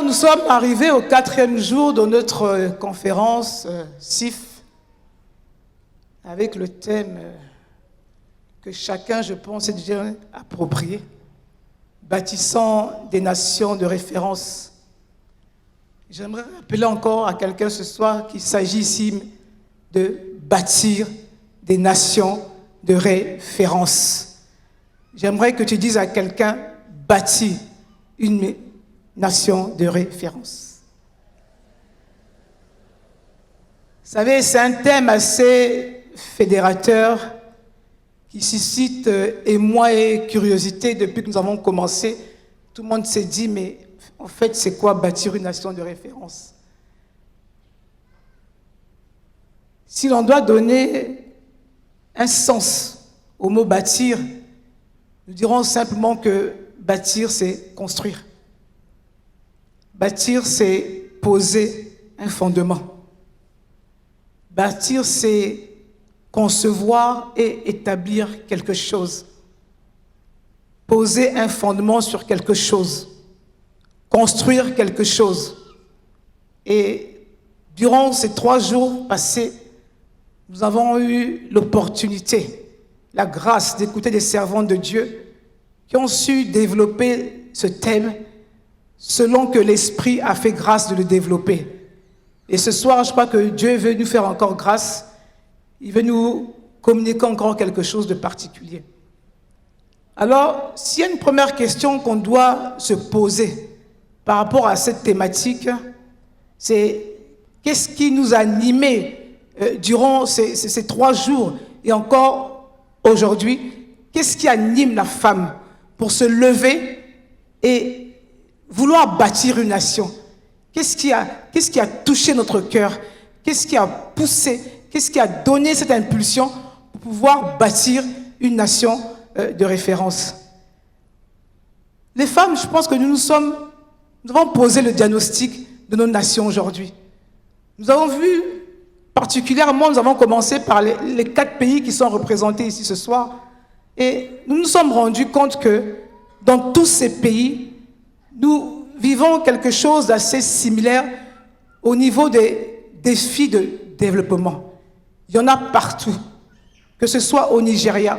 Nous sommes arrivés au 4e jour de notre conférence CIF avec le thème que chacun, je pense, est déjà approprié, bâtissant des nations de référence. J'aimerais rappeler encore à quelqu'un ce soir qu'il s'agit ici de bâtir des nations de référence. J'aimerais que tu dises à quelqu'un, bâtis une nation de référence. Vous savez, c'est un thème assez fédérateur qui suscite émoi et curiosité depuis que nous avons commencé. Tout le monde s'est dit, mais en fait, c'est quoi bâtir une nation de référence? Si l'on doit donner un sens au mot bâtir, nous dirons simplement que bâtir, c'est construire. Bâtir, c'est poser un fondement. Bâtir, c'est concevoir et établir quelque chose. Poser un fondement sur quelque chose. Construire quelque chose. Et durant ces 3 jours passés, nous avons eu l'opportunité, la grâce d'écouter des servants de Dieu qui ont su développer ce thème selon que l'Esprit a fait grâce de le développer. Et ce soir, je crois que Dieu veut nous faire encore grâce. Il veut nous communiquer encore quelque chose de particulier. Alors, s'il y a une première question qu'on doit se poser par rapport à cette thématique, c'est qu'est-ce qui nous a animés durant ces 3 jours et encore aujourd'hui? Qu'est-ce qui anime la femme pour se lever et vouloir bâtir une nation? Qu'est-ce qui a touché notre cœur? Qu'est-ce qui a poussé? Qu'est-ce qui a donné cette impulsion pour pouvoir bâtir une nation de référence? Les femmes, je pense que nous avons posé le diagnostic de nos nations aujourd'hui. Nous avons vu, particulièrement, nous avons commencé par les 4 pays qui sont représentés ici ce soir. Et nous nous sommes rendus compte que dans tous ces pays, nous vivons quelque chose d'assez similaire au niveau des défis de développement. Il y en a partout, que ce soit au Nigeria,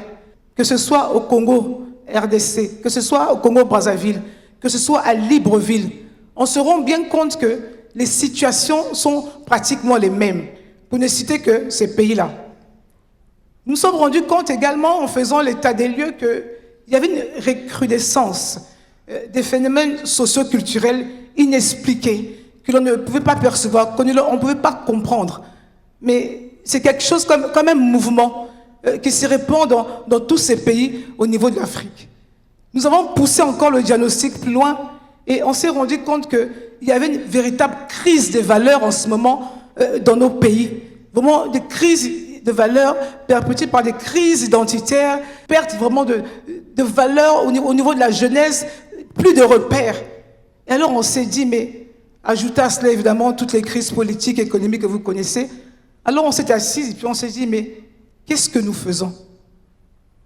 que ce soit au Congo RDC, que ce soit au Congo-Brazzaville, que ce soit à Libreville. On se rend bien compte que les situations sont pratiquement les mêmes, pour ne citer que ces pays-là. Nous nous sommes rendus compte également, en faisant l'état des lieux, qu'il y avait une recrudescence des phénomènes socio-culturels inexpliqués, que l'on ne pouvait pas percevoir, qu'on ne pouvait pas comprendre. Mais c'est quelque chose comme un mouvement qui se répand dans tous ces pays au niveau de l'Afrique. Nous avons poussé encore le diagnostic plus loin et on s'est rendu compte qu'il y avait une véritable crise des valeurs en ce moment dans nos pays. Vraiment des crises de valeurs perpétuées par des crises identitaires, perte vraiment de valeurs au niveau de la jeunesse, plus de repères. Et alors on s'est dit, mais ajoutez à cela évidemment toutes les crises politiques et économiques que vous connaissez. Alors on s'est assis et puis on s'est dit, mais qu'est-ce que nous faisons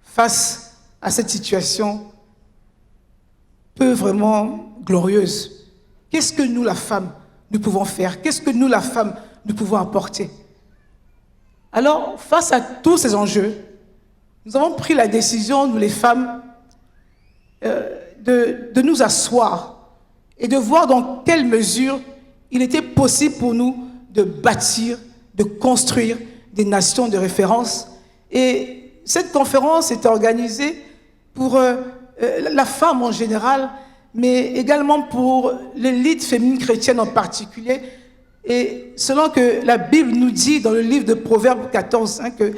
face à cette situation peu vraiment glorieuse? Qu'est-ce que nous, la femme, nous pouvons faire? Qu'est-ce que nous, la femme, nous pouvons apporter? Alors, face à tous ces enjeux, nous avons pris la décision, nous les femmes, de nous asseoir et de voir dans quelle mesure il était possible pour nous de bâtir, de construire des nations de référence. Et cette conférence est organisée pour la femme en général, mais également pour l'élite féminine chrétienne en particulier. Et selon que la Bible nous dit dans le livre de Proverbes 14, que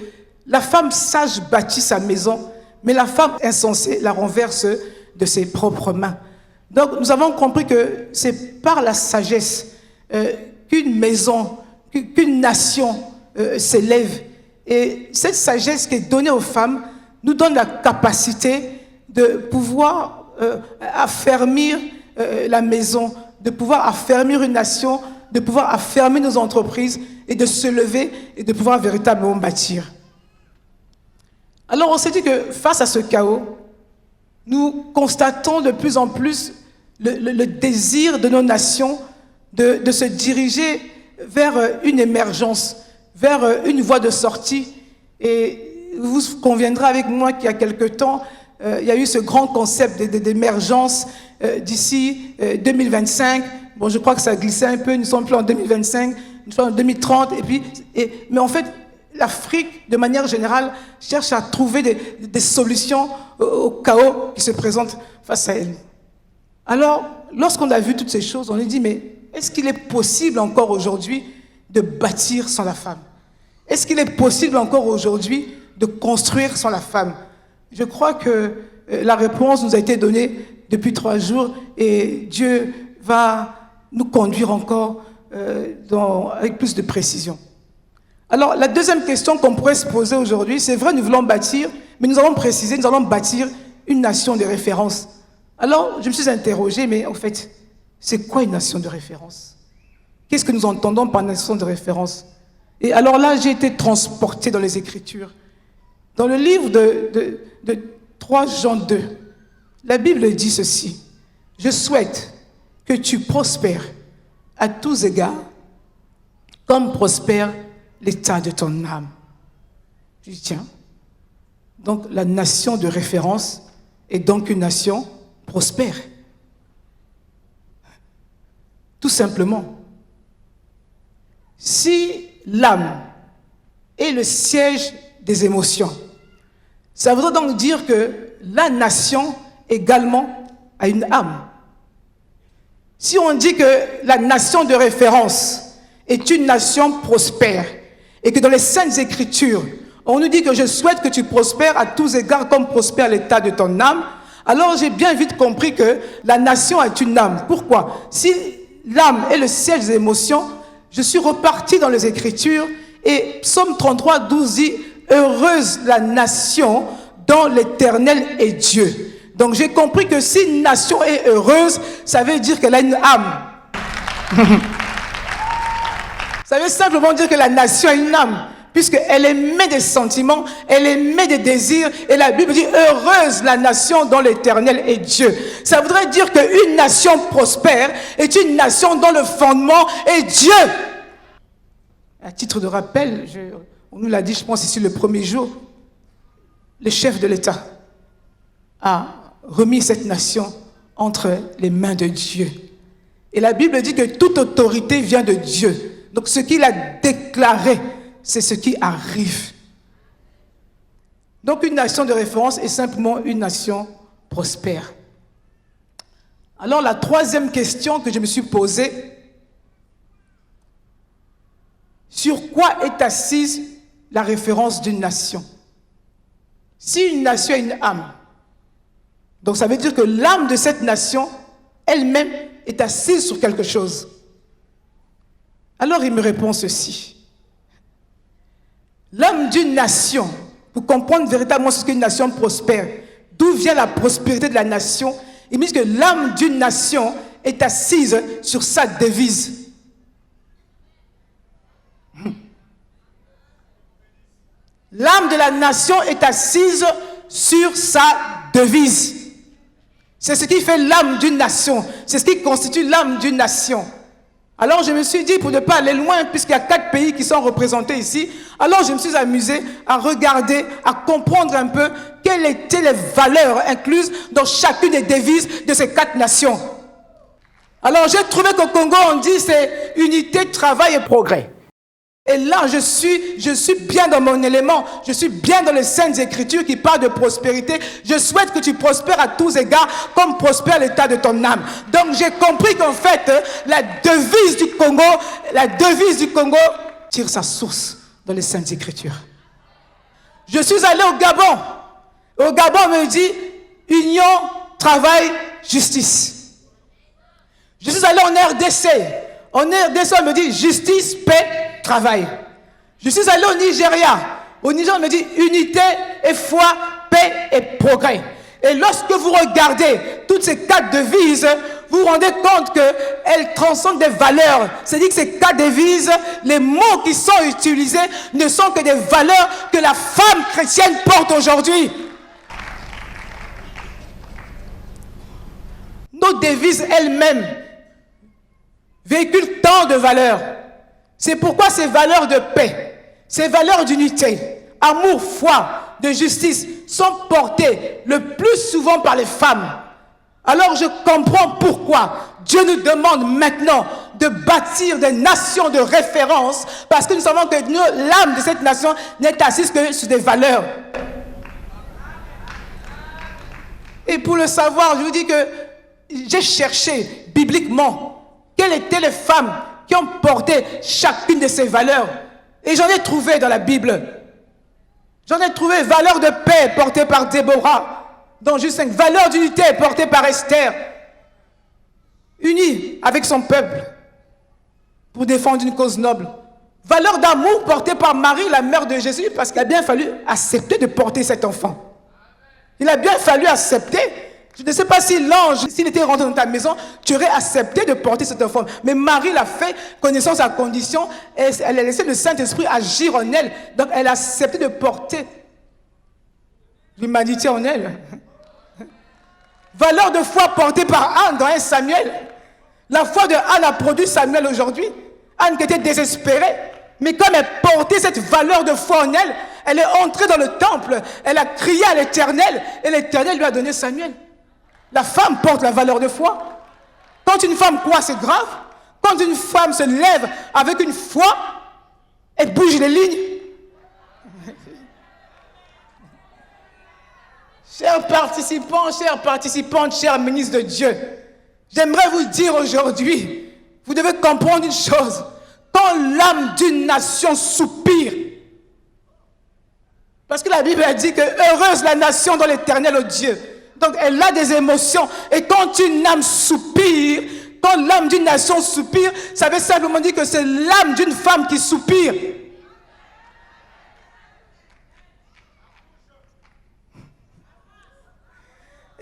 la femme sage bâtit sa maison, mais la femme insensée la renverse de ses propres mains. Donc nous avons compris que c'est par la sagesse qu'une maison, qu'une nation s'élève. Et cette sagesse qui est donnée aux femmes nous donne la capacité de pouvoir affermir la maison, de pouvoir affermir une nation, de pouvoir affermir nos entreprises et de se lever et de pouvoir véritablement bâtir. Alors on s'est dit que face à ce chaos, nous constatons de plus en plus le désir de nos nations de se diriger vers une émergence, vers une voie de sortie. Et vous conviendrez avec moi qu'il y a quelque temps, il y a eu ce grand concept d'émergence d'ici 2025. Bon, je crois que ça glissait un peu, nous sommes plus en 2025, nous sommes en 2030. Mais en fait, l'Afrique, de manière générale, cherche à trouver des solutions au chaos qui se présente face à elle. Alors, lorsqu'on a vu toutes ces choses, on a dit, mais est-ce qu'il est possible encore aujourd'hui de bâtir sans la femme? Est-ce qu'il est possible encore aujourd'hui de construire sans la femme? Je crois que la réponse nous a été donnée depuis 3 jours et Dieu va nous conduire encore avec plus de précision. Alors, la deuxième question qu'on pourrait se poser aujourd'hui, c'est vrai, nous voulons bâtir, mais nous allons préciser, nous allons bâtir une nation de référence. Alors, je me suis interrogé, mais en fait, c'est quoi une nation de référence? Qu'est-ce que nous entendons par nation de référence? Et alors là, j'ai été transporté dans les Écritures. Dans le livre de 3 Jean 2, la Bible dit ceci: « Je souhaite que tu prospères à tous égards, comme prospère l'état de ton âme. » Je dis, tiens, donc la nation de référence est donc une nation prospère. Tout simplement. Si l'âme est le siège des émotions, ça voudrait donc dire que la nation également a une âme. Si on dit que la nation de référence est une nation prospère et que dans les Saintes Écritures, on nous dit que je souhaite que tu prospères à tous égards comme prospère l'état de ton âme, alors j'ai bien vite compris que la nation a une âme. Pourquoi? Si l'âme est le siège des émotions, je suis reparti dans les Écritures et Psaume 33, 12 dit « Heureuse la nation dont l'Éternel est Dieu ». Donc j'ai compris que si une nation est heureuse, ça veut dire qu'elle a une âme. Ça veut simplement dire que la nation a une âme, puisqu'elle émet des sentiments, elle émet des désirs, et la Bible dit « Heureuse la nation dont l'Éternel est Dieu ». Ça voudrait dire qu'une nation prospère est une nation dont le fondement est Dieu. À titre de rappel, on nous l'a dit, je pense ici le premier jour, le chef de l'État a remis cette nation entre les mains de Dieu. Et la Bible dit que toute autorité vient de Dieu. Donc ce qu'il a déclaré, c'est ce qui arrive. Donc une nation de référence est simplement une nation prospère. Alors la troisième question que je me suis posée, sur quoi est assise la référence d'une nation? Si une nation a une âme, donc ça veut dire que l'âme de cette nation, elle-même, est assise sur quelque chose. Alors il me répond ceci. L'âme d'une nation, pour comprendre véritablement ce qu'est une nation prospère, d'où vient la prospérité de la nation, il me dit que l'âme d'une nation est assise sur sa devise. L'âme de la nation est assise sur sa devise. C'est ce qui fait l'âme d'une nation. C'est ce qui constitue l'âme d'une nation. Alors je me suis dit, pour ne pas aller loin, puisqu'il y a 4 pays qui sont représentés ici, alors je me suis amusé à regarder, à comprendre un peu quelles étaient les valeurs incluses dans chacune des devises de ces 4 nations. Alors j'ai trouvé qu'au Congo, on dit c'est unité, travail et progrès. Et là, je suis bien dans mon élément. Je suis bien dans les Saintes Écritures qui parlent de prospérité. Je souhaite que tu prospères à tous égards comme prospère l'état de ton âme. Donc, j'ai compris qu'en fait, la devise du Congo tire sa source dans les Saintes Écritures. Je suis allé au Gabon. Au Gabon, on me dit union, travail, justice. Je suis allé en RDC. En RDC, on me dit justice, paix, travail. Je suis allé au Nigeria. Au Nigeria, on me dit unité et foi, paix et progrès. Et lorsque vous regardez toutes ces 4 devises, vous vous rendez compte qu'elles transcendent des valeurs. C'est-à-dire que ces 4 devises, les mots qui sont utilisés ne sont que des valeurs que la femme chrétienne porte aujourd'hui. nos devises elles-mêmes véhiculent tant de valeurs. C'est pourquoi ces valeurs de paix, ces valeurs d'unité, amour, foi, de justice sont portées le plus souvent par les femmes. Alors je comprends pourquoi Dieu nous demande maintenant de bâtir des nations de référence, parce que nous savons que l'âme de cette nation n'est assise que sur des valeurs. Et pour le savoir, je vous dis que j'ai cherché bibliquement quelles étaient les femmes qui ont porté chacune de ces valeurs. Et j'en ai trouvé dans la Bible. J'en ai trouvé valeurs de paix portées par Déborah, dont juste 5 valeurs d'unité portées par Esther, unie avec son peuple pour défendre une cause noble. Valeurs d'amour portées par Marie, la mère de Jésus, parce qu'il a bien fallu accepter de porter cet enfant. Il a bien fallu accepter. Je ne sais pas si l'ange, s'il était rentré dans ta maison, tu aurais accepté de porter cet enfant. Mais Marie l'a fait, connaissant sa condition, et elle a laissé le Saint-Esprit agir en elle. Donc elle a accepté de porter l'humanité en elle. Valeur de foi portée par Anne dans 1 Samuel. La foi de Anne a produit Samuel aujourd'hui. Anne qui était désespérée, mais comme elle portait cette valeur de foi en elle, elle est entrée dans le temple, elle a crié à l'Éternel, et l'Éternel lui a donné Samuel. La femme porte la valeur de foi. Quand une femme croit, c'est grave. Quand une femme se lève avec une foi, elle bouge les lignes. Chers participants, chères participantes, chers ministres de Dieu, j'aimerais vous dire aujourd'hui, vous devez comprendre une chose. Quand l'âme d'une nation soupire, parce que la Bible a dit que heureuse la nation dont l'Éternel est Dieu. Donc elle a des émotions. Et quand une âme soupire, quand l'âme d'une nation soupire, ça veut simplement dire que c'est l'âme d'une femme qui soupire.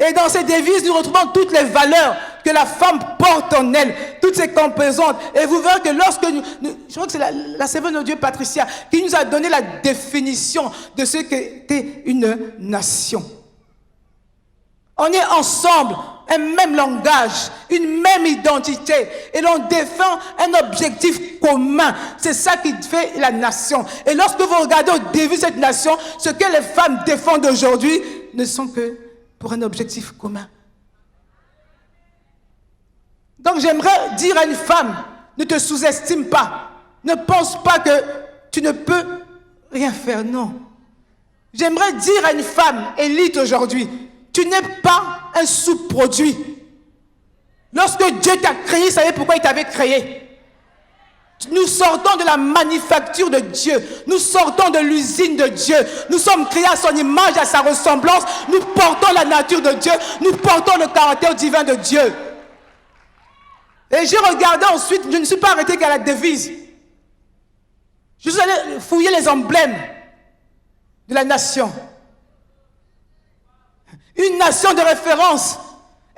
Et dans ces devises, nous retrouvons toutes les valeurs que la femme porte en elle, toutes ses composantes. Et vous verrez que lorsque je crois que c'est la servante de Dieu, Patricia, qui nous a donné la définition de ce qu'était une nation. On est ensemble, un même langage, une même identité, et l'on défend un objectif commun. C'est ça qui fait la nation. Et lorsque vous regardez au début de cette nation, ce que les femmes défendent aujourd'hui ne sont que pour un objectif commun. Donc j'aimerais dire à une femme, ne te sous-estime pas, ne pense pas que tu ne peux rien faire, non. J'aimerais dire à une femme élite aujourd'hui, tu n'es pas un sous-produit. Lorsque Dieu t'a créé, il savait pourquoi il t'avait créé. Nous sortons de la manufacture de Dieu. Nous sortons de l'usine de Dieu. Nous sommes créés à son image, à sa ressemblance. Nous portons la nature de Dieu. Nous portons le caractère divin de Dieu. Et j'ai regardé ensuite, je ne suis pas arrêté qu'à la devise. Je suis allé fouiller les emblèmes de la nation. Une nation de référence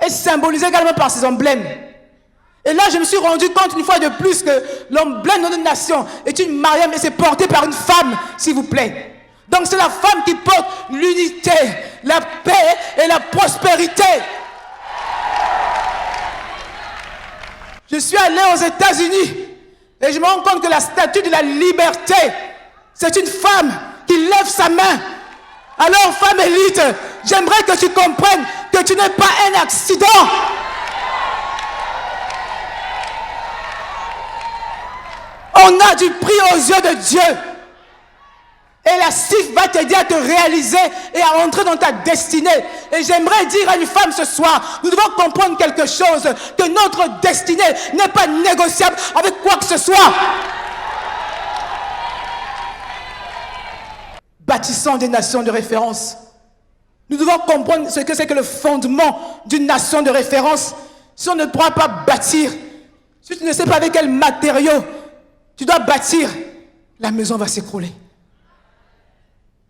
est symbolisée également par ses emblèmes. Et là, je me suis rendu compte une fois de plus que l'emblème de notre nation est une Mariam et c'est porté par une femme, s'il vous plaît. Donc c'est la femme qui porte l'unité, la paix et la prospérité. Je suis allé aux États-Unis et je me rends compte que la statue de la liberté, c'est une femme qui lève sa main. Alors, femme élite, j'aimerais que tu comprennes que tu n'es pas un accident. On a du prix aux yeux de Dieu. Et la CIF va t'aider à te réaliser et à entrer dans ta destinée. Et j'aimerais dire à une femme ce soir, nous devons comprendre quelque chose, que notre destinée n'est pas négociable avec quoi que ce soit. Bâtissons des nations de référence. Nous devons comprendre ce que c'est que le fondement d'une nation de référence. Si on ne pourra pas bâtir, si tu ne sais pas avec quel matériau tu dois bâtir, la maison va s'écrouler.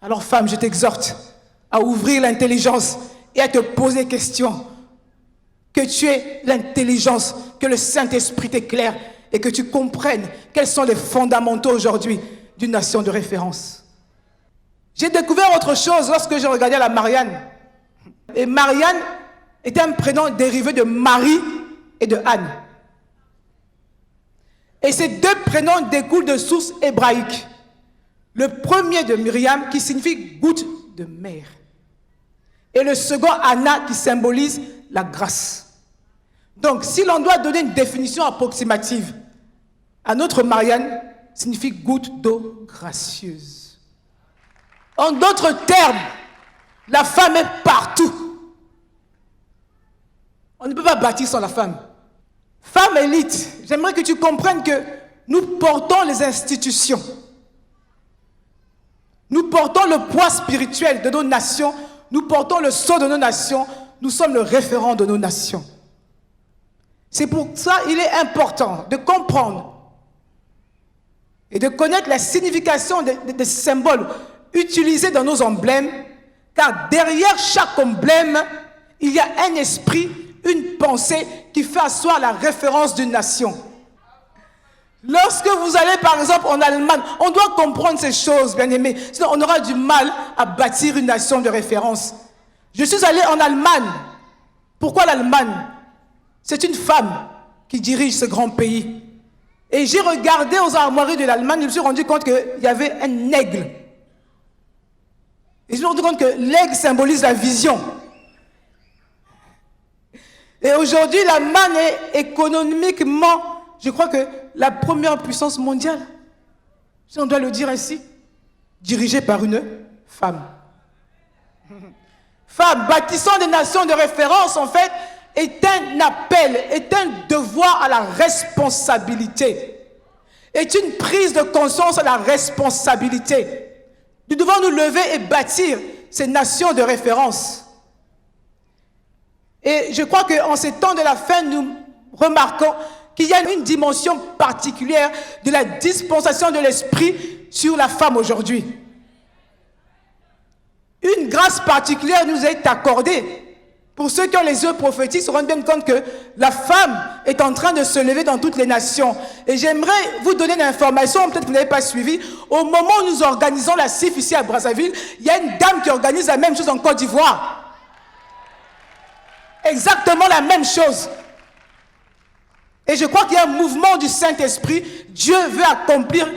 Alors femme, je t'exhorte à ouvrir l'intelligence et à te poser des questions. Que tu aies l'intelligence, que le Saint-Esprit t'éclaire et que tu comprennes quels sont les fondamentaux aujourd'hui d'une nation de référence. J'ai découvert autre chose lorsque j'ai regardé la Marianne. Et Marianne est un prénom dérivé de Marie et de Anne. Et ces deux prénoms découlent de sources hébraïques. Le premier de Myriam qui signifie goutte de mer. Et le second Anna qui symbolise la grâce. Donc si l'on doit donner une définition approximative à notre Marianne, signifie goutte d'eau gracieuse. En d'autres termes, la femme est partout. On ne peut pas bâtir sans la femme. Femme élite, j'aimerais que tu comprennes que nous portons les institutions. Nous portons le poids spirituel de nos nations. Nous portons le sceau de nos nations. Nous sommes le référent de nos nations. C'est pour ça qu'il est important de comprendre et de connaître la signification des symboles utilisés dans nos emblèmes, car derrière chaque emblème, il y a un esprit, une pensée qui fait asseoir la référence d'une nation. Lorsque vous allez par exemple en Allemagne, on doit comprendre ces choses, bien aimés, sinon on aura du mal à bâtir une nation de référence. Je suis allé en Allemagne. Pourquoi l'Allemagne? C'est une femme qui dirige ce grand pays. Et j'ai regardé aux armoiries de l'Allemagne, je me suis rendu compte qu'il y avait un aigle. Et je me suis rendu compte que l'aigle symbolise la vision. Et aujourd'hui, l'Allemagne est économiquement, je crois que la première puissance mondiale, si on doit le dire ainsi, dirigée par une femme. Femme, bâtissant des nations de référence, en fait, est un appel, est un devoir à la responsabilité, est une prise de conscience à la responsabilité. Nous devons nous lever et bâtir ces nations de référence. Et je crois qu'en ces temps de la fin, nous remarquons qu'il y a une dimension particulière de la dispensation de l'esprit sur la femme aujourd'hui. Une grâce particulière nous est accordée. Pour ceux qui ont les yeux prophétiques se rendent bien compte que la femme est en train de se lever dans toutes les nations. Et j'aimerais vous donner une information, peut-être que vous n'avez pas suivi. Au moment où nous organisons la CIF ici à Brazzaville, il y a une dame qui organise la même chose en Côte d'Ivoire. Exactement la même chose. Et je crois qu'il y a un mouvement du Saint-Esprit. Dieu veut accomplir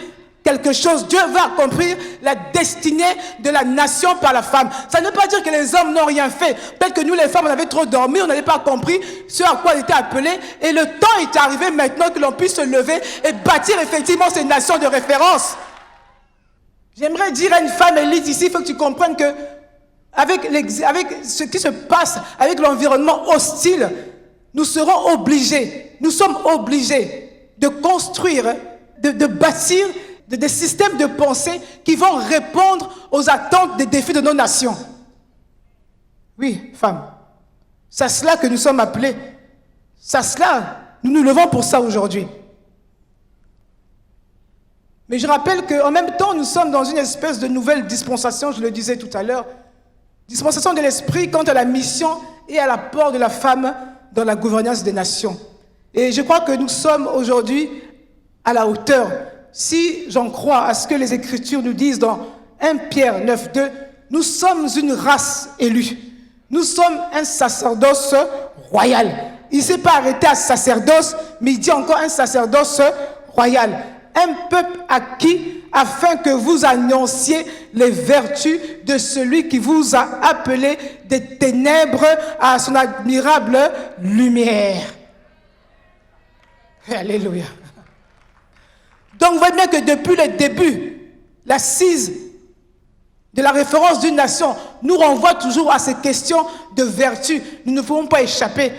quelque chose. Dieu veut accomplir la destinée de la nation par la femme. Ça ne veut pas dire que les hommes n'ont rien fait. Peut-être que nous, les femmes, on avait trop dormi, on n'avait pas compris ce à quoi on était appelé. Et le temps est arrivé maintenant que l'on puisse se lever et bâtir effectivement ces nations de référence. J'aimerais dire à une femme élite ici, il faut que tu comprennes que avec ce qui se passe, avec l'environnement hostile, nous serons obligés, nous sommes obligés de construire, de bâtir des systèmes de pensée qui vont répondre aux attentes des défis de nos nations. Oui, femmes, c'est à cela que nous sommes appelés. C'est à cela, nous nous levons pour ça aujourd'hui. Mais je rappelle qu'en même temps, nous sommes dans une espèce de nouvelle dispensation, je le disais tout à l'heure, dispensation de l'esprit quant à la mission et à l'apport de la femme dans la gouvernance des nations. Et je crois que nous sommes aujourd'hui à la hauteur. Si j'en crois à ce que les Écritures nous disent dans 1 Pierre 9,2, nous sommes une race élue. Nous sommes un sacerdoce royal. Il ne s'est pas arrêté à sacerdoce, mais il dit encore un sacerdoce royal. Un peuple acquis afin que vous annonciez les vertus de celui qui vous a appelé des ténèbres à son admirable lumière. Alléluia. Donc vous voyez bien que depuis le début, l'assise de la référence d'une nation nous renvoie toujours à ces questions de vertu. Nous ne pouvons pas échapper.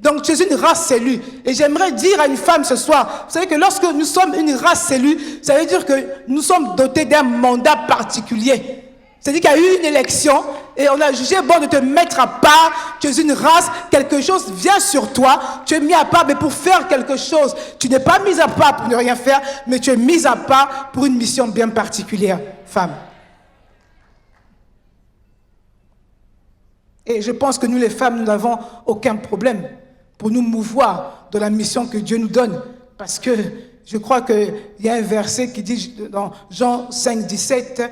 Donc tu es une race élue. Et j'aimerais dire à une femme ce soir, vous savez que lorsque nous sommes une race élue, ça veut dire que nous sommes dotés d'un mandat particulier. C'est-à-dire qu'il y a eu une élection et on a jugé bon de te mettre à part. Tu es une race, quelque chose vient sur toi. Tu es mis à part, mais pour faire quelque chose. Tu n'es pas mis à part pour ne rien faire, mais tu es mis à part pour une mission bien particulière, femme. Et je pense que nous, les femmes, nous n'avons aucun problème pour nous mouvoir dans la mission que Dieu nous donne. Parce que je crois qu'il y a un verset qui dit dans Jean 5, 17,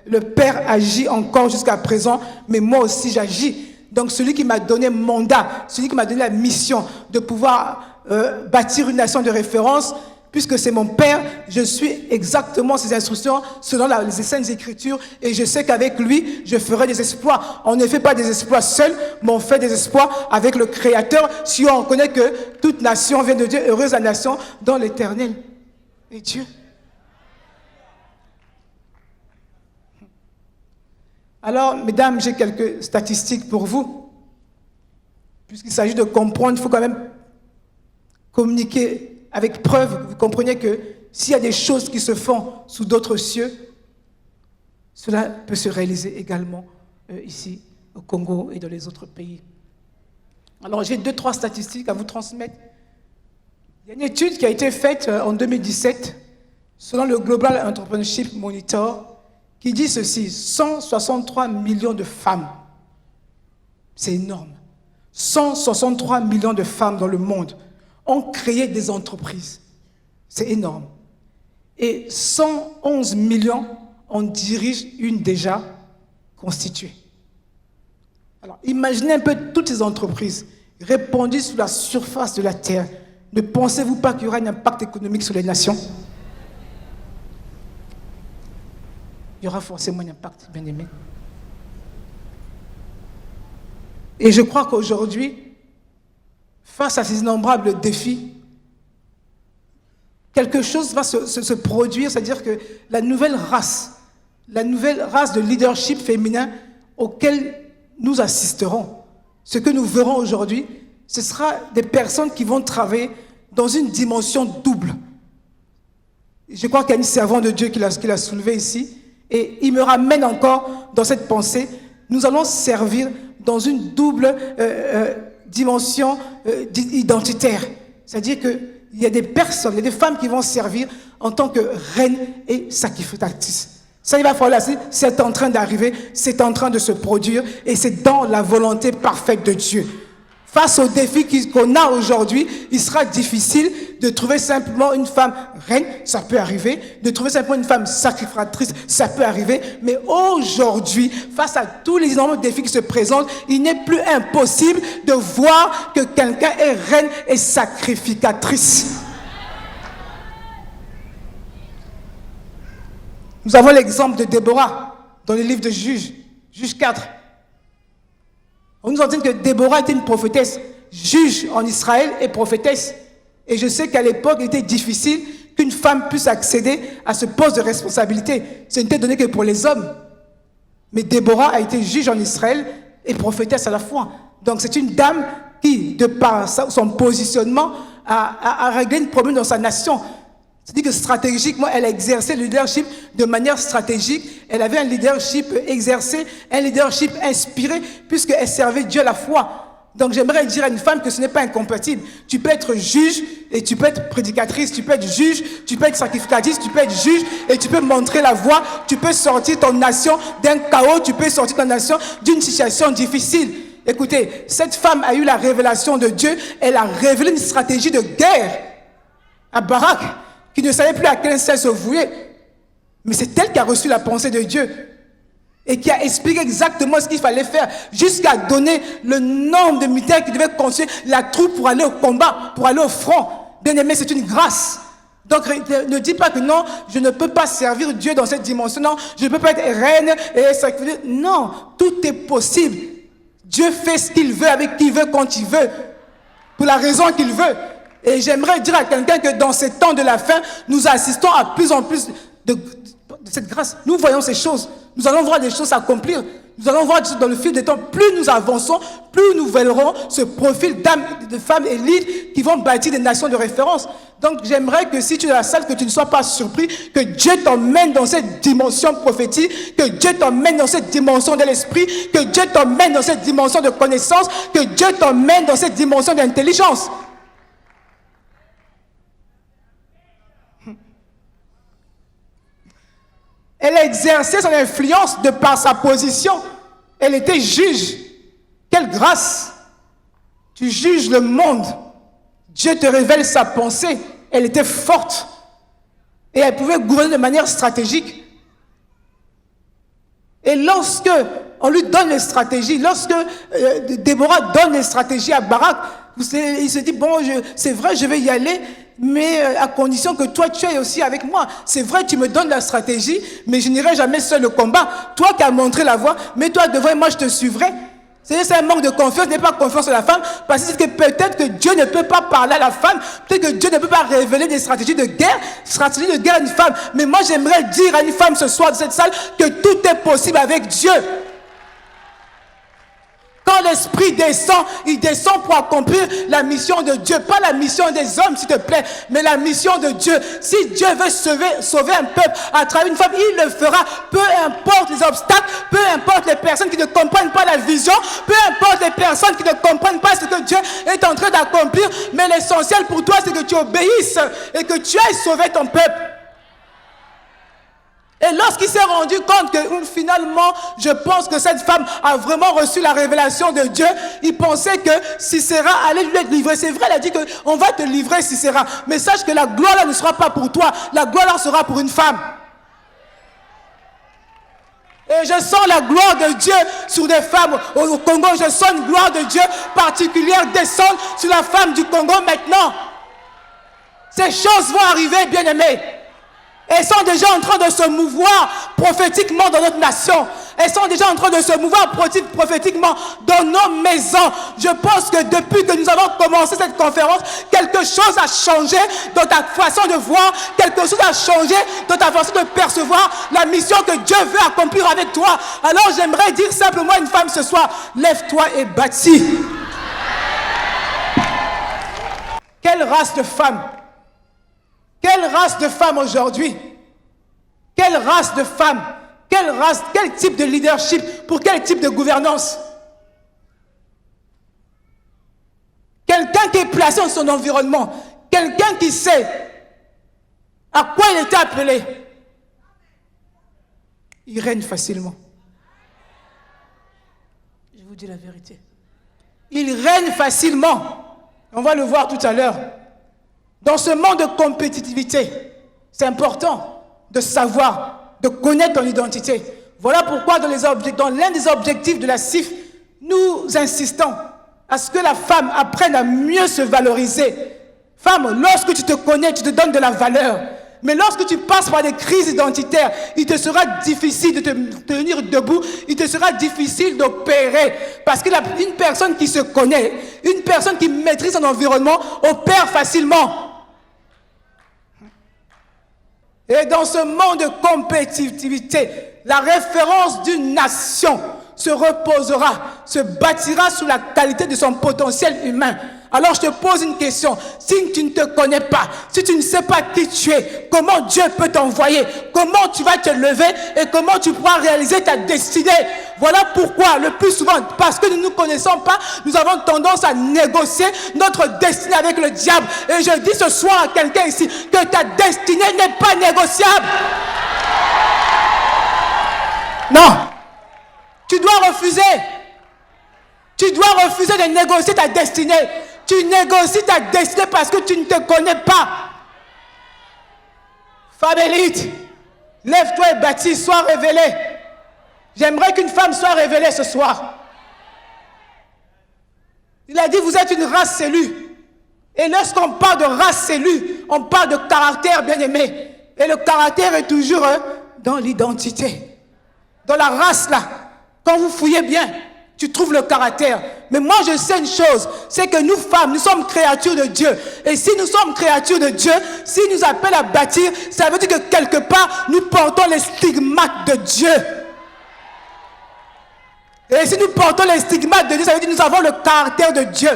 le Père agit encore jusqu'à présent, mais moi aussi j'agis. Donc celui qui m'a donné mandat, celui qui m'a donné la mission de pouvoir bâtir une nation de référence, puisque c'est mon Père, je suis exactement ses instructions selon les Saintes Écritures et je sais qu'avec lui, je ferai des exploits. On ne fait pas des exploits seuls, mais on fait des exploits avec le Créateur, si on reconnaît que toute nation vient de Dieu, heureuse la nation dans l'Éternel. Et Dieu. Alors, mesdames, j'ai quelques statistiques pour vous. Puisqu'il s'agit de comprendre, il faut quand même communiquer avec preuve. Vous comprenez que s'il y a des choses qui se font sous d'autres cieux, cela peut se réaliser également ici au Congo et dans les autres pays. Alors, j'ai 2-3 statistiques à vous transmettre. Il y a une étude qui a été faite en 2017 selon le Global Entrepreneurship Monitor qui dit ceci, 163 millions de femmes, c'est énorme, 163 millions de femmes dans le monde ont créé des entreprises, c'est énorme, et 111 millions en dirigent une déjà constituée. Alors imaginez un peu toutes ces entreprises répandues sur la surface de la terre. Ne pensez-vous pas qu'il y aura un impact économique sur les nations? Il y aura forcément un impact, bien aimé. Et je crois qu'aujourd'hui, face à ces innombrables défis, quelque chose va se produire, c'est-à-dire que la nouvelle race de leadership féminin auquel nous assisterons, ce que nous verrons aujourd'hui, ce sera des personnes qui vont travailler dans une dimension double. Je crois qu'il y a une servante de Dieu qui l'a soulevé ici, et il me ramène encore dans cette pensée. Nous allons servir dans une double dimension identitaire. C'est-à-dire qu'il y a des personnes, il y a des femmes qui vont servir en tant que reines et sacrificatrices. Ça, il va falloir, c'est en train d'arriver, c'est en train de se produire, et c'est dans la volonté parfaite de Dieu. Face aux défis qu'on a aujourd'hui, il sera difficile de trouver simplement une femme reine, ça peut arriver, de trouver simplement une femme sacrificatrice, ça peut arriver, mais aujourd'hui, face à tous les énormes défis qui se présentent, il n'est plus impossible de voir que quelqu'un est reine et sacrificatrice. Nous avons l'exemple de Déborah dans le livre de Juges, Juges 4. On nous entend que Déborah était une prophétesse, juge en Israël et prophétesse. Et je sais qu'à l'époque, il était difficile qu'une femme puisse accéder à ce poste de responsabilité. Ce n'était donné que pour les hommes. Mais Déborah a été juge en Israël et prophétesse à la fois. Donc c'est une dame qui, de par son positionnement, a réglé un problème dans sa nation. C'est-à-dire que stratégiquement, elle a exercé le leadership de manière stratégique. Elle avait un leadership exercé, un leadership inspiré, puisqu'elle servait Dieu à la fois. Donc j'aimerais dire à une femme que ce n'est pas incompatible. Tu peux être juge et tu peux être prédicatrice, tu peux être juge, tu peux être sacrificatrice, tu peux être juge et tu peux montrer la voie. Tu peux sortir ton nation d'un chaos, tu peux sortir ton nation d'une situation difficile. Écoutez, cette femme a eu la révélation de Dieu. Elle a révélé une stratégie de guerre à Barak, qui ne savait plus à quel sens se vouer. Mais c'est elle qui a reçu la pensée de Dieu et qui a expliqué exactement ce qu'il fallait faire, jusqu'à donner le nombre de militaires qui devaient construire la troupe pour aller au combat, pour aller au front. Bien aimé, c'est une grâce. Donc ne dis pas que non, je ne peux pas servir Dieu dans cette dimension. Non, je ne peux pas être reine et sacrifier. Non, tout est possible. Dieu fait ce qu'il veut, avec qui il veut, quand il veut, pour la raison qu'il veut. Et j'aimerais dire à quelqu'un que dans ces temps de la fin, nous assistons à plus en plus de cette grâce. Nous voyons ces choses. Nous allons voir des choses s'accomplir. Nous allons voir dans le fil des temps, plus nous avançons, plus nous verrons ce profil d'âmes, de femmes élites qui vont bâtir des nations de référence. Donc j'aimerais que si tu es dans la salle, que tu ne sois pas surpris, que Dieu t'emmène dans cette dimension prophétique, que Dieu t'emmène dans cette dimension de l'esprit, que Dieu t'emmène dans cette dimension de connaissance, que Dieu t'emmène dans cette dimension d'intelligence. Elle a exercé son influence de par sa position. Elle était juge. Quelle grâce! Tu juges le monde. Dieu te révèle sa pensée. Elle était forte. Et elle pouvait gouverner de manière stratégique. Et lorsque on lui donne les stratégies, lorsque Déborah donne les stratégies à Barak, il se dit, bon, c'est vrai, je vais y aller, mais à condition que toi, tu es aussi avec moi. C'est vrai, tu me donnes la stratégie, mais je n'irai jamais seul au combat. Toi qui as montré la voie, mets-toi devant et moi, je te suivrai. C'est un manque de confiance, n'est pas confiance en la femme, parce que peut-être que Dieu ne peut pas parler à la femme, peut-être que Dieu ne peut pas révéler des stratégies de guerre à une femme. Mais moi, j'aimerais dire à une femme ce soir de cette salle que tout est possible avec Dieu. Quand l'Esprit descend, il descend pour accomplir la mission de Dieu. Pas la mission des hommes, s'il te plaît, mais la mission de Dieu. Si Dieu veut sauver un peuple à travers une femme, il le fera. Peu importe les obstacles, peu importe les personnes qui ne comprennent pas la vision, peu importe les personnes qui ne comprennent pas ce que Dieu est en train d'accomplir. Mais l'essentiel pour toi, c'est que tu obéisses et que tu ailles sauver ton peuple. Et lorsqu'il s'est rendu compte que finalement, je pense que cette femme a vraiment reçu la révélation de Dieu, il pensait que Sisera allait lui être livré. C'est vrai, elle a dit qu'on va te livrer, Sisera. Mais sache que la gloire là ne sera pas pour toi, la gloire là sera pour une femme. Et je sens la gloire de Dieu sur des femmes au Congo. Je sens une gloire de Dieu particulière descendre sur la femme du Congo maintenant. Ces choses vont arriver, bien-aimés. Elles sont déjà en train de se mouvoir prophétiquement dans notre nation. Elles sont déjà en train de se mouvoir prophétiquement dans nos maisons. Je pense que depuis que nous avons commencé cette conférence, quelque chose a changé dans ta façon de voir, quelque chose a changé dans ta façon de percevoir la mission que Dieu veut accomplir avec toi. Alors j'aimerais dire simplement à une femme ce soir, lève-toi et bâtis. Quelle race de femme? Quelle race de femme aujourd'hui? Quelle race de femme? Quel type de leadership? Pour quel type de gouvernance? Quelqu'un qui est placé dans son environnement. Quelqu'un qui sait à quoi il était appelé. Il règne facilement. Je vous dis la vérité. Il règne facilement. On va le voir tout à l'heure. Dans ce monde de compétitivité, c'est important de savoir, de connaître ton identité. Voilà pourquoi dans l'un des objectifs de la CIF, nous insistons à ce que la femme apprenne à mieux se valoriser. Femme, lorsque tu te connais, tu te donnes de la valeur. Mais lorsque tu passes par des crises identitaires, il te sera difficile de te tenir debout, il te sera difficile d'opérer. Parce qu'une personne qui se connaît, une personne qui maîtrise son environnement, opère facilement. Et dans ce monde de compétitivité, la référence d'une nation se reposera, se bâtira sur la qualité de son potentiel humain. Alors je te pose une question, si tu ne te connais pas, si tu ne sais pas qui tu es, comment Dieu peut t'envoyer, comment tu vas te lever et comment tu pourras réaliser ta destinée? Voilà pourquoi le plus souvent, parce que nous ne nous connaissons pas, nous avons tendance à négocier notre destinée avec le diable. Et je dis ce soir à quelqu'un ici que ta destinée n'est pas négociable. Non, tu dois refuser. Tu dois refuser de négocier ta destinée. Tu négocies ta destinée parce que tu ne te connais pas. Femme élite, lève-toi et bâtis, sois révélée. J'aimerais qu'une femme soit révélée ce soir. Il a dit, vous êtes une race élue. Et lorsqu'on parle de race élue, on parle de caractère, bien-aimé. Et le caractère est toujours dans l'identité. Dans la race, là, quand vous fouillez bien, tu trouves le caractère. Mais moi, je sais une chose, c'est que nous femmes, nous sommes créatures de Dieu. Et si nous sommes créatures de Dieu, s'il nous appelle à bâtir, ça veut dire que quelque part, nous portons les stigmates de Dieu. Et si nous portons les stigmates de Dieu, ça veut dire que nous avons le caractère de Dieu.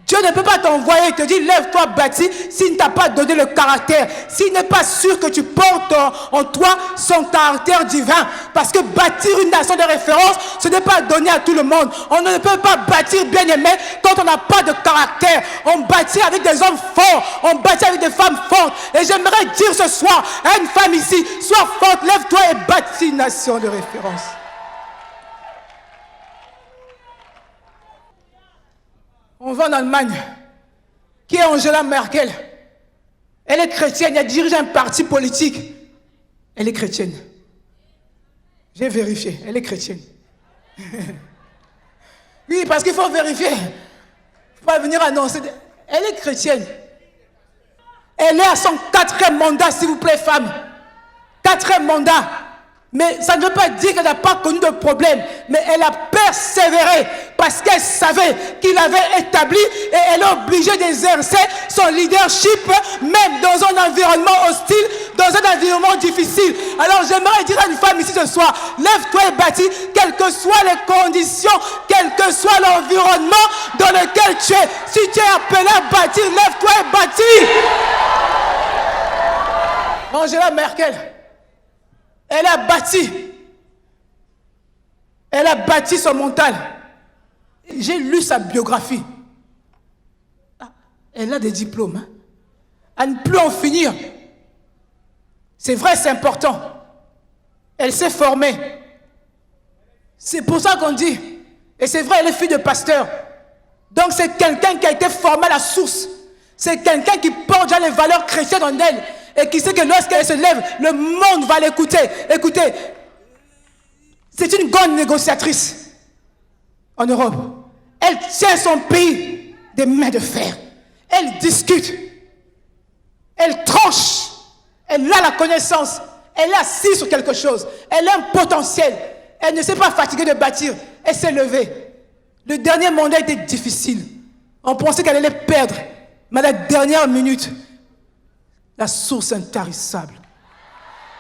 Dieu ne peut pas t'envoyer et te dire, lève-toi, bâtis, s'il ne t'a pas donné le caractère. S'il n'est pas sûr que tu portes en toi son caractère divin. Parce que bâtir une nation de référence, ce n'est pas donné à tout le monde. On ne peut pas bâtir, bien aimé, quand on n'a pas de caractère. On bâtit avec des hommes forts. On bâtit avec des femmes fortes. Et j'aimerais dire ce soir à une femme ici, sois forte, lève-toi et bâtis une nation de référence. On va en Allemagne. Qui est Angela Merkel? Elle est chrétienne, elle dirige un parti politique. Elle est chrétienne. J'ai vérifié, elle est chrétienne. Oui, parce qu'il faut vérifier. Il ne faut pas venir annoncer. Elle est chrétienne. Elle est à son 4e mandat, s'il vous plaît, femme. 4e mandat. Mais ça ne veut pas dire qu'elle n'a pas connu de problème. Mais elle a persévéré parce qu'elle savait qu'il avait établi et elle est obligée d'exercer son leadership même dans un environnement hostile, dans un environnement difficile. Alors j'aimerais dire à une femme ici ce soir, lève-toi et bâtis, quelles que soient les conditions, quel que soit l'environnement dans lequel tu es. Si tu es appelé à bâtir, lève-toi et bâtis. Angela Merkel, elle a bâti. Elle a bâti son mental. J'ai lu sa biographie. Elle a des diplômes. Hein. À ne plus en finir. C'est vrai, c'est important. Elle s'est formée. C'est pour ça qu'on dit. Et c'est vrai, elle est fille de pasteur. Donc c'est quelqu'un qui a été formé à la source. C'est quelqu'un qui porte déjà les valeurs chrétiennes en elle. Et qui sait que lorsqu'elle se lève, le monde va l'écouter. Écoutez, c'est une grande négociatrice en Europe. Elle tient son pays des mains de fer. Elle discute. Elle tranche. Elle a la connaissance. Elle est assise sur quelque chose. Elle a un potentiel. Elle ne s'est pas fatiguée de bâtir. Elle s'est levée. Le dernier mandat était difficile. On pensait qu'elle allait perdre. Mais à la dernière minute, la source intarissable,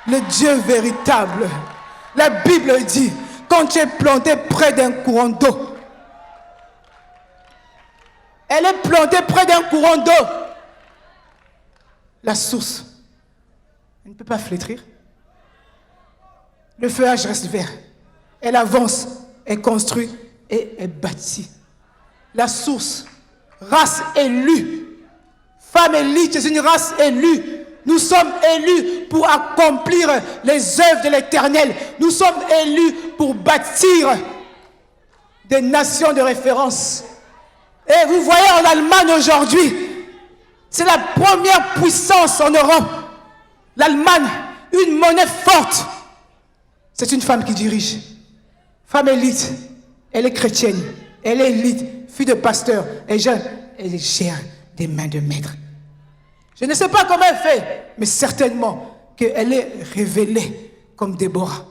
le Dieu véritable. La Bible dit, quand tu es planté près d'un courant d'eau, elle est plantée près d'un courant d'eau. La source, elle ne peut pas flétrir. Le feuillage reste vert. Elle avance, elle construit et elle bâtit. La source, race élue. Femme élite, c'est une race élue. Nous sommes élus pour accomplir les œuvres de l'Éternel. Nous sommes élus pour bâtir des nations de référence. Et vous voyez en Allemagne aujourd'hui, c'est la première puissance en Europe. L'Allemagne, une monnaie forte. C'est une femme qui dirige. Femme élite, elle est chrétienne, elle est élite, fille de pasteur, elle gère des mains de maître. Je ne sais pas comment elle fait, mais certainement qu'elle est révélée comme Déborah.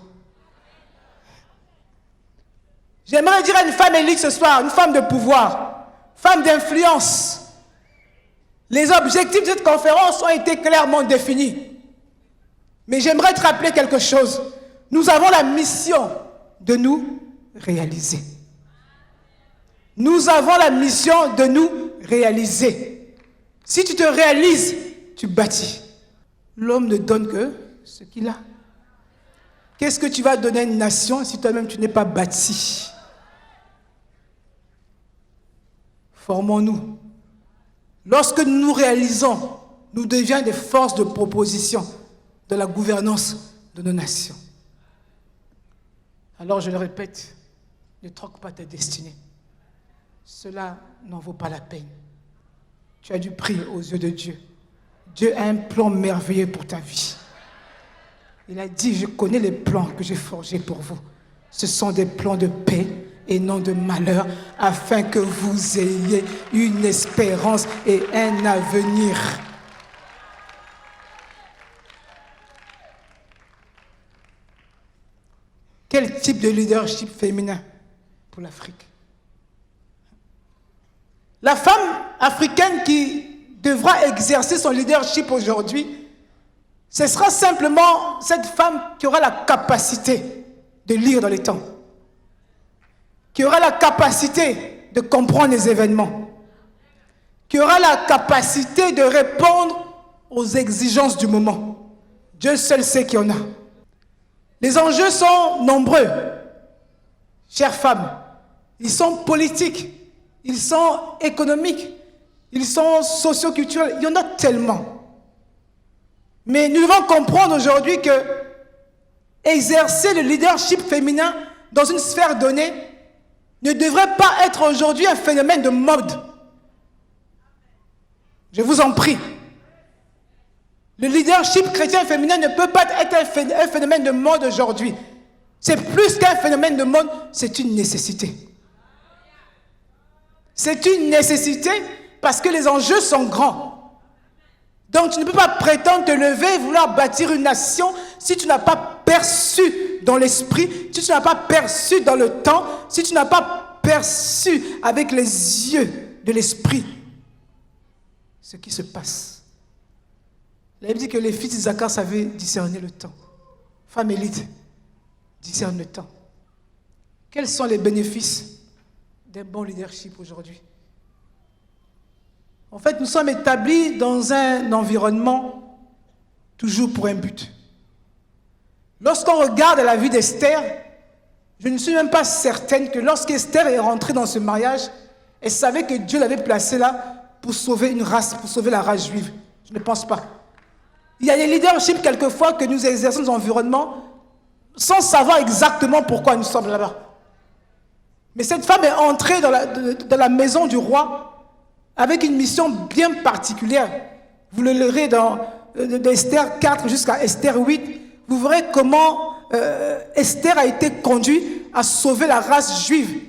J'aimerais dire à une femme élite ce soir, une femme de pouvoir, femme d'influence. Les objectifs de cette conférence ont été clairement définis. Mais j'aimerais te rappeler quelque chose. Nous avons la mission de nous réaliser. Nous avons la mission de nous réaliser. Si tu te réalises, tu bâtis. L'homme ne donne que ce qu'il a. Qu'est-ce que tu vas donner à une nation si toi-même tu n'es pas bâti? Formons-nous. Lorsque nous nous réalisons, nous devions des forces de proposition de la gouvernance de nos nations. Alors je le répète, ne troque pas ta destinée. Cela n'en vaut pas la peine. Tu as du prix aux yeux de Dieu. Dieu a un plan merveilleux pour ta vie. Il a dit, je connais les plans que j'ai forgés pour vous. Ce sont des plans de paix et non de malheur, afin que vous ayez une espérance et un avenir. Quel type de leadership féminin pour l'Afrique? La femme africaine qui devra exercer son leadership aujourd'hui, ce sera simplement cette femme qui aura la capacité de lire dans les temps, qui aura la capacité de comprendre les événements, qui aura la capacité de répondre aux exigences du moment. Dieu seul sait qu'il y en a. Les enjeux sont nombreux, chères femmes. Ils sont politiques. Ils sont économiques, ils sont socio-culturels, il y en a tellement. Mais nous devons comprendre aujourd'hui que exercer le leadership féminin dans une sphère donnée ne devrait pas être aujourd'hui un phénomène de mode. Je vous en prie. Le leadership chrétien féminin ne peut pas être un phénomène de mode aujourd'hui. C'est plus qu'un phénomène de mode, c'est une nécessité. C'est une nécessité parce que les enjeux sont grands. Donc tu ne peux pas prétendre te lever et vouloir bâtir une nation si tu n'as pas perçu dans l'esprit, si tu n'as pas perçu dans le temps, si tu n'as pas perçu avec les yeux de l'esprit ce qui se passe. La Bible dit que les fils d'Isaacar savaient discerner le temps. Femme élite, discerne le temps. Quels sont les bénéfices d'un bon leadership aujourd'hui? En fait, nous sommes établis dans un environnement toujours pour un but. Lorsqu'on regarde la vie d'Esther, je ne suis même pas certaine que lorsqu'Esther est rentrée dans ce mariage, elle savait que Dieu l'avait placée là pour sauver une race, pour sauver la race juive. Je ne pense pas. Il y a des leaderships quelquefois que nous exerçons dans l'environnement sans savoir exactement pourquoi nous sommes là-bas. Mais cette femme est entrée dans la maison du roi avec une mission bien particulière. Vous le lirez dans Esther 4 jusqu'à Esther 8. Vous verrez comment Esther a été conduite à sauver la race juive.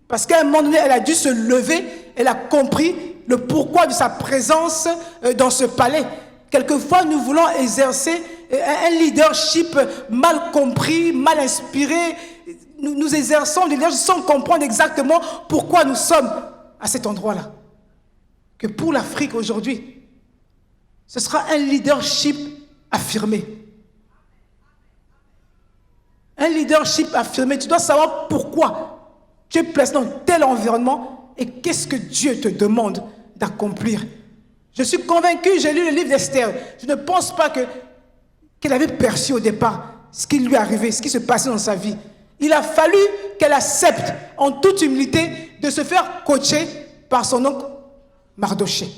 Parce qu'à un moment donné, elle a dû se lever, elle a compris le pourquoi de sa présence dans ce palais. Quelquefois, nous voulons exercer un leadership mal compris, mal inspiré. Nous exerçons le leadership sans comprendre exactement pourquoi nous sommes à cet endroit-là. Que pour l'Afrique aujourd'hui, ce sera un leadership affirmé. Un leadership affirmé. Tu dois savoir pourquoi tu es placé dans tel environnement et qu'est-ce que Dieu te demande d'accomplir. Je suis convaincu, j'ai lu le livre d'Esther. Je ne pense pas qu'elle avait perçu au départ ce qui lui arrivait, ce qui se passait dans sa vie. Il a fallu qu'elle accepte en toute humilité de se faire coacher par son oncle Mardoché.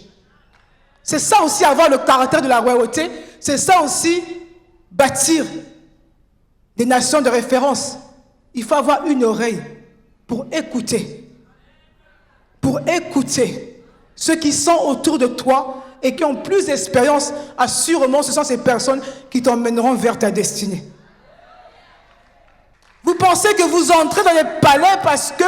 C'est ça aussi avoir le caractère de la royauté. C'est ça aussi bâtir des nations de référence. Il faut avoir une oreille pour écouter. Pour écouter ceux qui sont autour de toi et qui ont plus d'expérience. Assurément, ce sont ces personnes qui t'emmèneront vers ta destinée. Vous pensez que vous entrez dans les palais parce que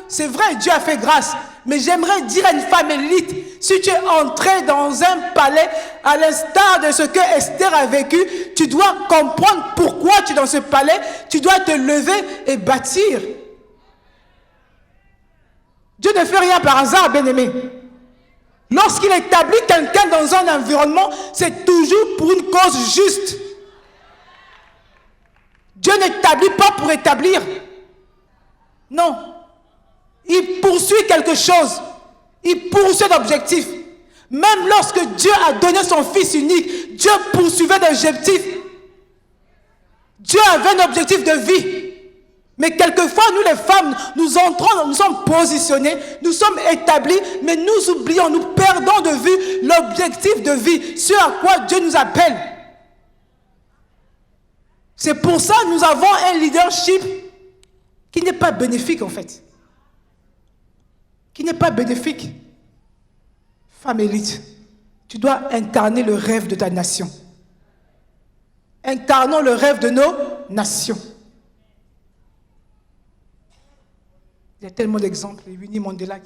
c'est vrai, Dieu a fait grâce. Mais j'aimerais dire à une femme élite, si tu es entré dans un palais, à l'instar de ce que Esther a vécu, tu dois comprendre pourquoi tu es dans ce palais, tu dois te lever et bâtir. Dieu ne fait rien par hasard, bien-aimé. Lorsqu'il établit quelqu'un dans un environnement, c'est toujours pour une cause juste. Dieu n'établit pas pour établir. Non. Il poursuit quelque chose. Il poursuit un objectif. Même lorsque Dieu a donné son Fils unique, Dieu poursuivait un objectif. Dieu avait un objectif de vie. Mais quelquefois, nous les femmes, nous entrons, nous sommes positionnés, nous sommes établis, mais nous oublions, nous perdons de vue l'objectif de vie, ce à quoi Dieu nous appelle. C'est pour ça que nous avons un leadership qui n'est pas bénéfique en fait. Qui n'est pas bénéfique. Femme élite, tu dois incarner le rêve de ta nation. Incarnons le rêve de nos nations. Il y a tellement d'exemples. Winnie Mandela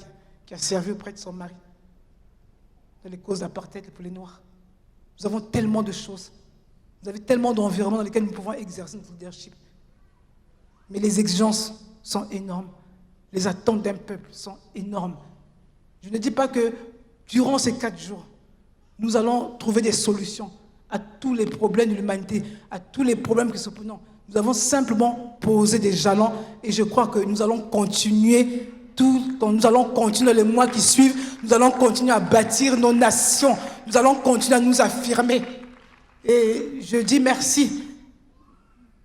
qui a servi auprès de son mari dans les causes d'apartheid pour les Noirs. Nous avons tellement de choses. Vous avez tellement d'environnements dans lesquels nous pouvons exercer notre leadership. Mais les exigences sont énormes. Les attentes d'un peuple sont énormes. Je ne dis pas que durant ces 4 jours, nous allons trouver des solutions à tous les problèmes de l'humanité, à tous les problèmes qui se posent. Non, nous avons simplement posé des jalons et je crois que nous allons continuer nous allons continuer les mois qui suivent, nous allons continuer à bâtir nos nations, nous allons continuer à nous affirmer. Et je dis merci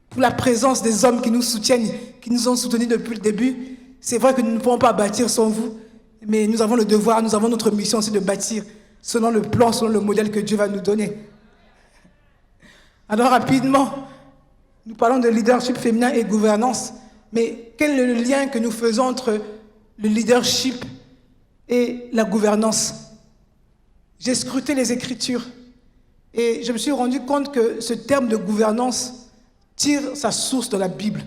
pour la présence des hommes qui nous soutiennent, qui nous ont soutenus depuis le début. C'est vrai que nous ne pouvons pas bâtir sans vous, mais nous avons le devoir, nous avons notre mission aussi de bâtir selon le plan, selon le modèle que Dieu va nous donner. Alors rapidement, nous parlons de leadership féminin et gouvernance, mais quel est le lien que nous faisons entre le leadership et la gouvernance? J'ai scruté les Écritures et je me suis rendu compte que ce terme de gouvernance tire sa source de la Bible.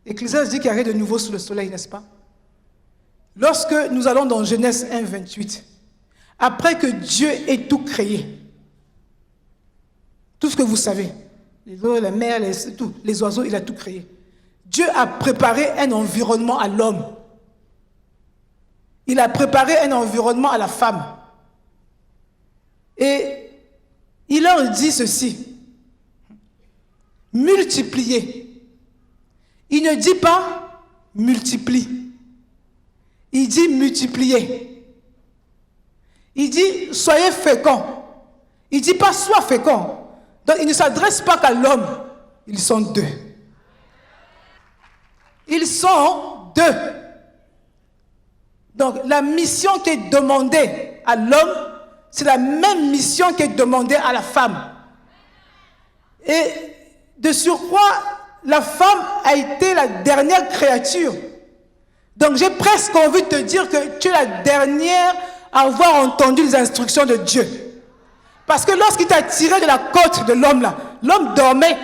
Ecclésiaste dit qu'il n'y a rien de nouveau sous le soleil, n'est-ce pas? Lorsque nous allons dans Genèse 1, 28, après que Dieu ait tout créé, tout ce que vous savez, les eaux, la mer, les oiseaux, il a tout créé. Dieu a préparé un environnement à l'homme. Il a préparé un environnement à la femme. Et il leur dit ceci: multipliez. Il ne dit pas multiplie. Il dit multipliez. Il dit soyez féconds. Il ne dit pas sois fécond. Donc il ne s'adresse pas qu'à l'homme. Ils sont deux. Ils sont deux. Donc la mission qui est demandée à l'homme, c'est la même mission qui est demandée à la femme. Et de surcroît, la femme a été la dernière créature. Donc j'ai presque envie de te dire que tu es la dernière à avoir entendu les instructions de Dieu. Parce que lorsqu'il t'a tiré de la côte de l'homme là, l'homme dormait.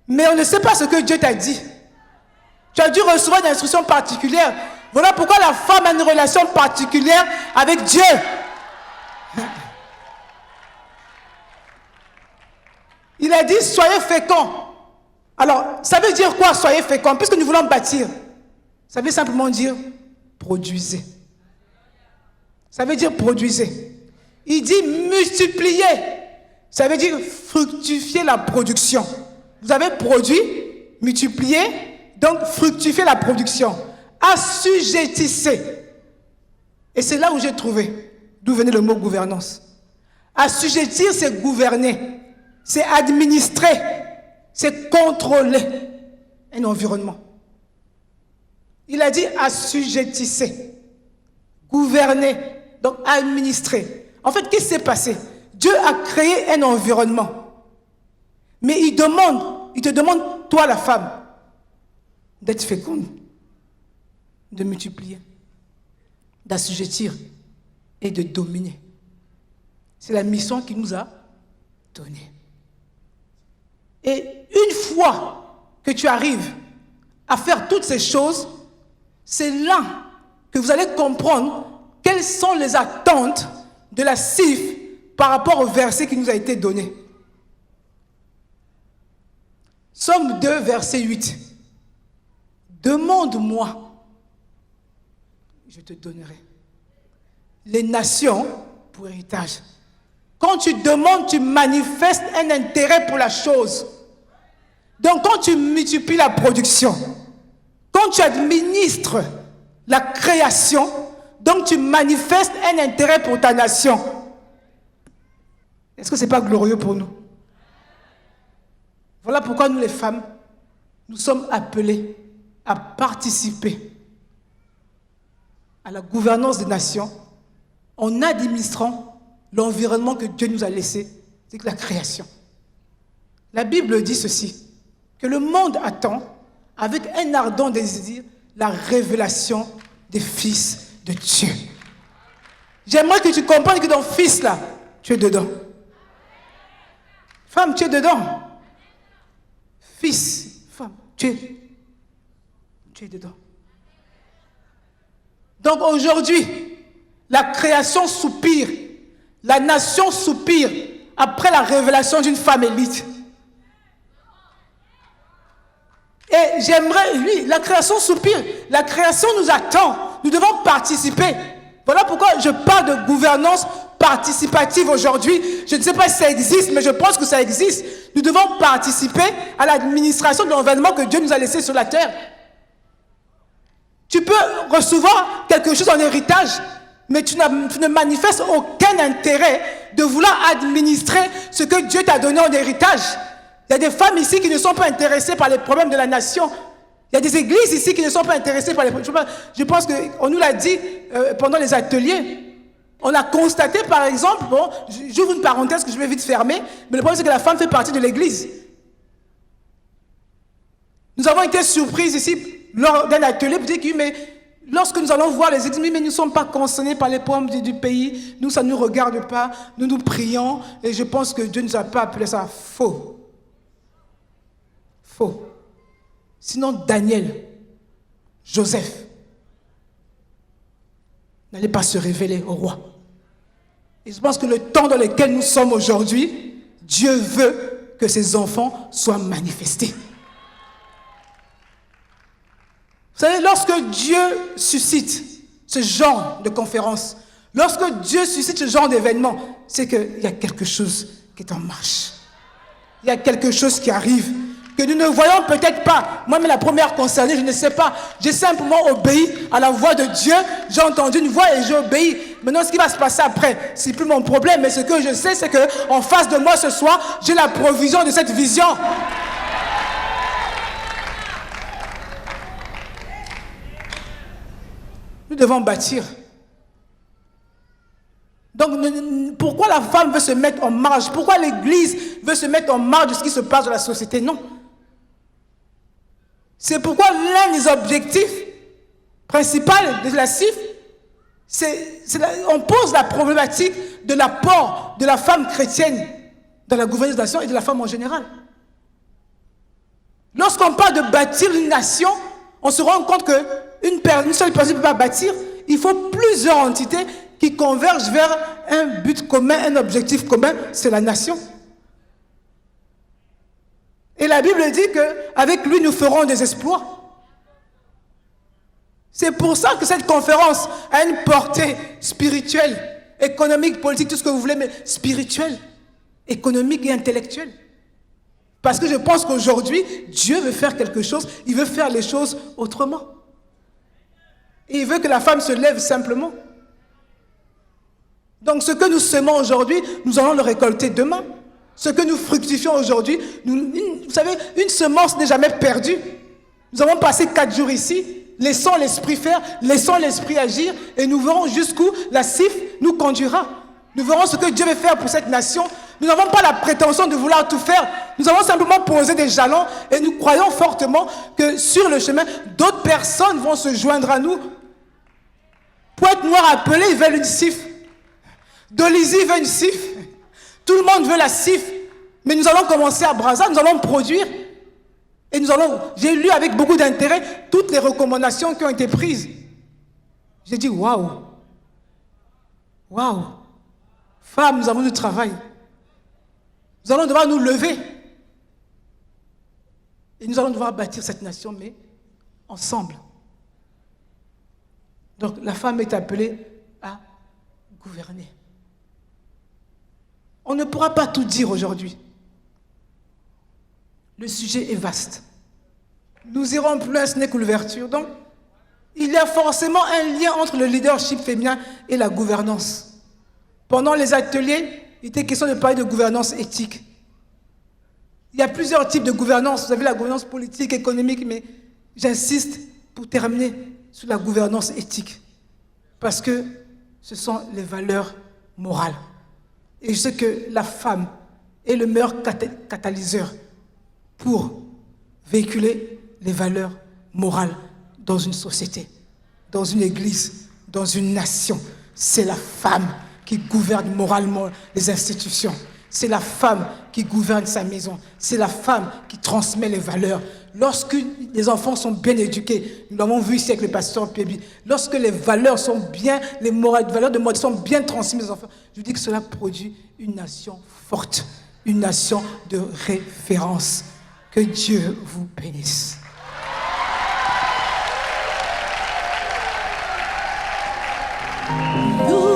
Mais on ne sait pas ce que Dieu t'a dit. Tu as dû recevoir des instructions particulières. Voilà pourquoi la femme a une relation particulière avec Dieu. Il a dit soyez féconds. Alors, ça veut dire quoi soyez féconds? Puisque nous voulons bâtir. Ça veut simplement dire produisez. Ça veut dire produisez. Il dit multiplier. Ça veut dire fructifier la production. Vous avez produit, multiplié, donc fructifier la production. Assujettissez. Et c'est là où j'ai trouvé d'où venait le mot gouvernance. Assujettir, c'est gouverner, c'est administrer, c'est contrôler un environnement. Il a dit assujettissez, gouverner, donc administrer. En fait, qu'est-ce qui s'est passé? Dieu a créé un environnement. Mais il te demande, toi la femme, d'être féconde, de multiplier, d'assujettir et de dominer. C'est la mission qu'il nous a donnée. Et une fois que tu arrives à faire toutes ces choses, c'est là que vous allez comprendre quelles sont les attentes de la CIF par rapport au verset qui nous a été donné. Somme 2, verset 8. Demande-moi, je te donnerai les nations pour héritage. Quand tu demandes, tu manifestes un intérêt pour la chose. Donc quand tu multiplies la production, quand tu administres la création, donc tu manifestes un intérêt pour ta nation. Est-ce que ce n'est pas glorieux pour nous? Voilà pourquoi nous les femmes, nous sommes appelés à participer à la gouvernance des nations en administrant l'environnement que Dieu nous a laissé, c'est la création. La Bible dit ceci, que le monde attend avec un ardent désir la révélation des fils de Dieu. J'aimerais que tu comprennes que dans fils là, tu es dedans. Femme, tu es dedans. Fils, femme, tu es dedans. Donc aujourd'hui, la création soupire, la nation soupire après la révélation d'une femme élite. Et j'aimerais, oui, la création soupire, la création nous attend, nous devons participer. Voilà pourquoi je parle de gouvernance participative aujourd'hui. Je ne sais pas si ça existe, mais je pense que ça existe. Nous devons participer à l'administration de l'environnement que Dieu nous a laissé sur la terre. Tu peux recevoir quelque chose en héritage, mais tu ne manifestes aucun intérêt de vouloir administrer ce que Dieu t'a donné en héritage. Il y a des femmes ici qui ne sont pas intéressées par les problèmes de la nation. Il y a des églises ici qui ne sont pas intéressées par les problèmes. Je pense qu'on nous l'a dit pendant les ateliers. On a constaté par exemple, bon, j'ouvre une parenthèse que je vais vite fermer, mais le problème c'est que la femme fait partie de l'église. Nous avons été surprises ici lors d'un atelier pour dire que mais lorsque nous allons voir les églises, mais nous ne sommes pas concernés par les problèmes du pays, nous ça ne nous regarde pas, nous prions et je pense que Dieu ne nous a pas appelé ça faux. Faux. Sinon, Daniel, Joseph, n'allaient pas se révéler au roi. Et je pense que le temps dans lequel nous sommes aujourd'hui, Dieu veut que ses enfants soient manifestés. Vous savez, lorsque Dieu suscite ce genre de conférence, lorsque Dieu suscite ce genre d'événement, c'est qu'il y a quelque chose qui est en marche. Il y a quelque chose qui arrive, que nous ne voyons peut-être pas. Moi, mais la première concernée, je ne sais pas. J'ai simplement obéi à la voix de Dieu. J'ai entendu une voix et j'ai obéi. Maintenant, ce qui va se passer après, c'est plus mon problème. Mais ce que je sais, c'est qu'en face de moi ce soir, j'ai la provision de cette vision. Nous devons bâtir. Donc, pourquoi la femme veut se mettre en marge? Pourquoi l'Église veut se mettre en marge de ce qui se passe dans la société? Non. C'est pourquoi l'un des objectifs principaux de la CIF, on pose la problématique de l'apport de la femme chrétienne dans la gouvernance de la nation et de la femme en général. Lorsqu'on parle de bâtir une nation, on se rend compte qu'une seule personne ne peut pas bâtir. Il faut plusieurs entités qui convergent vers un but commun, un objectif commun, c'est la nation. Et la Bible dit qu'avec lui, nous ferons des exploits. C'est pour ça que cette conférence a une portée spirituelle, économique, politique, tout ce que vous voulez, mais spirituelle, économique et intellectuelle. Parce que je pense qu'aujourd'hui, Dieu veut faire quelque chose, il veut faire les choses autrement. Et il veut que la femme se lève simplement. Donc ce que nous semons aujourd'hui, nous allons le récolter demain. Ce que nous fructifions aujourd'hui, vous savez, une semence n'est jamais perdue. Nous avons passé 4 jours ici, laissons l'esprit faire, laissons l'esprit agir, et nous verrons jusqu'où la CIF nous conduira. Nous verrons ce que Dieu veut faire pour cette nation. Nous n'avons pas la prétention de vouloir tout faire. Nous avons simplement posé des jalons, et nous croyons fortement que sur le chemin, d'autres personnes vont se joindre à nous. Pointe-Noire appelée, ils veulent une CIF. Dolisie veut une CIF. Tout le monde veut la CIF, mais nous allons commencer à Brazza, nous allons produire. Et j'ai lu avec beaucoup d'intérêt toutes les recommandations qui ont été prises. J'ai dit, waouh, waouh, femmes, nous avons du travail. Nous allons devoir nous lever. Et nous allons devoir bâtir cette nation, mais ensemble. Donc la femme est appelée à gouverner. On ne pourra pas tout dire aujourd'hui. Le sujet est vaste. Nous irons plus loin, ce n'est que l'ouverture. Donc, il y a forcément un lien entre le leadership féminin et la gouvernance. Pendant les ateliers, il était question de parler de gouvernance éthique. Il y a plusieurs types de gouvernance. Vous avez la gouvernance politique, économique, mais j'insiste pour terminer sur la gouvernance éthique. Parce que ce sont les valeurs morales. Et je sais que la femme est le meilleur catalyseur pour véhiculer les valeurs morales dans une société, dans une église, dans une nation. C'est la femme qui gouverne moralement les institutions. C'est la femme qui gouverne sa maison. C'est la femme qui transmet les valeurs. Lorsque les enfants sont bien éduqués, nous l'avons vu ici avec le pasteur Pébi, lorsque les valeurs sont bien, les valeurs de modèle sont bien transmises aux enfants, je dis que cela produit une nation forte, une nation de référence. Que Dieu vous bénisse.